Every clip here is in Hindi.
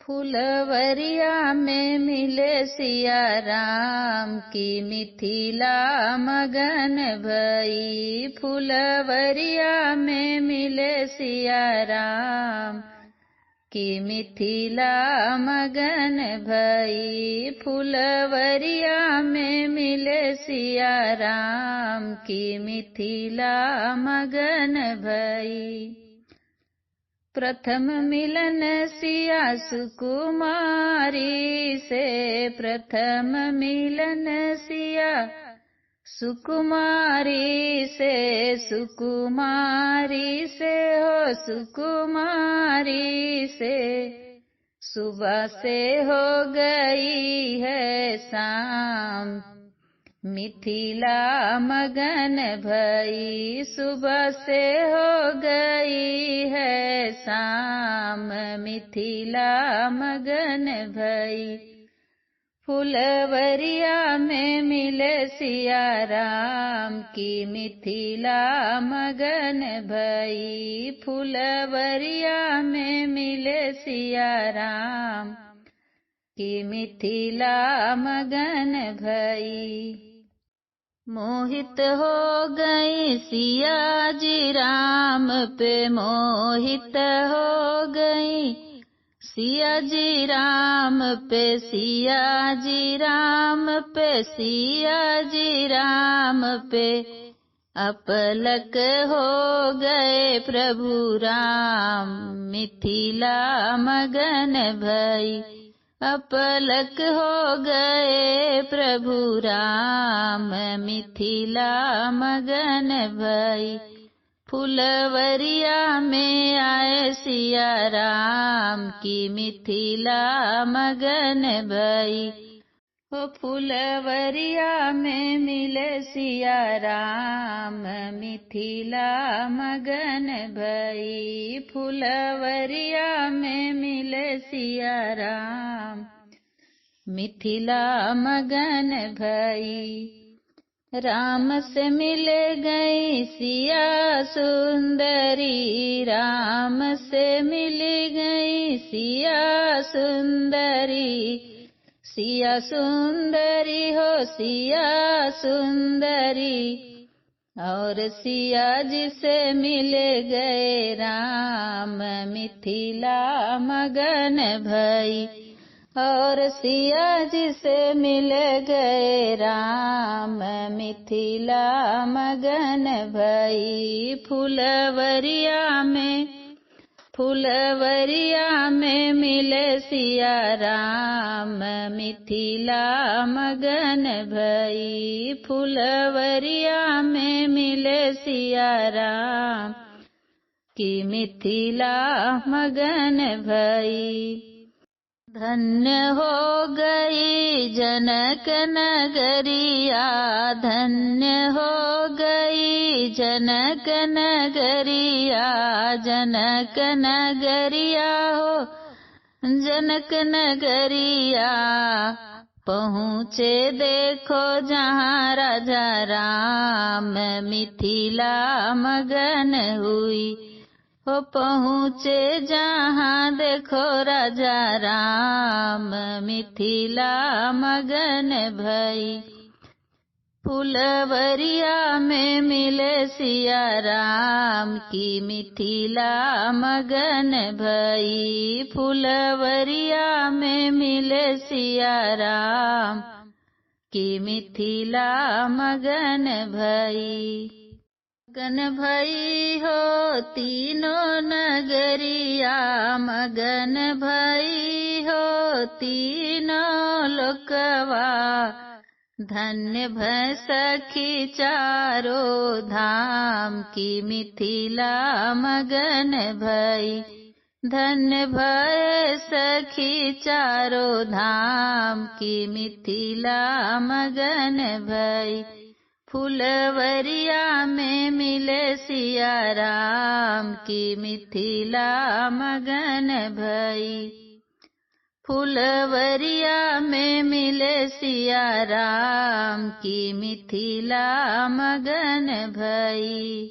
फुलवरिया में मिले सिया राम की मिथिला मगन भई। फुलवरिया में मिले सिया राम की मिथिला मगन भई। फुलवरिया में मिले सिया राम की मिथिला मगन भई। प्रथम मिलन सिया सुकुमारी से, प्रथम मिलन सिया सुकुमारी से, सुकुमारी से हो सुकुमारी से, सुबह से हो गई है शाम मिथिला मगन भई। सुबह से हो गई है शाम मिथिला मगन भई। फुलवरिया में मिले सिया राम की मिथिला मगन भई। फुलवरिया में मिले सिया राम की मिथिला मगन भई। मोहित हो गई सिया जी राम पे, मोहित हो गई सिया जी राम पे, सिया जी राम पे, सिया जी राम पे। अपलक हो गए प्रभु राम मिथिला मगन भई। अपलक हो गए प्रभु राम मिथिला मगन भई। फुलवरिया में आए सिया राम की मिथिला मगन भई। ओ फुलवरिया में मिले सिया राम मिथिला मगन भई। फुलवरिया में मिले सिया राम मिथिला मगन भई। राम से मिले गई सिया सुंदरी, राम से मिली गई सिया सुंदरी, सिया सुंदरी हो सिया सुंदरी। और सिया जी से मिले गए राम मिथिला मगन भई। और सिया जी से मिले गए राम मिथिला मगन भई। फुलवरिया में मिले सिया राम मिथिला मगन भई। फुलवरिया में मिले सिया राम की मिथिला मगन भई। धन्य हो गई जनक नगरिया, धन्य हो गई जनक नगरिया, जनक नगरिया हो जनक नगरिया। पहुँचे देखो जहाँ राजा राम मिथिला मगन हुई। हो पहुँचे जहाँ देखो राजा राम मिथिला मगन भई। फुलवरिया में मिले सिया राम की मिथिला मगन भई। फुलवरिया में मिले सिया राम की मिथिला मगन भई। मगन भई हो तीनों नगरिया, मगन भई हो तीनों लोकवा। धन्य भय सखी चारों धाम की मिथिला मगन भई। धन्य भय सखी चारों धाम की मिथिला मगन भई। फुलवरिया में मिले सिया राम की मिथिला मगन भई। फुलवरिया में मिले सिया राम की मिथिला मगन भई।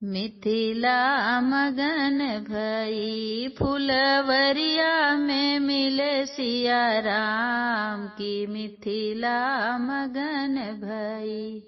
मिथिला मगन भई फुलवरिया में मिले सिया राम की मिथिला मगन भई।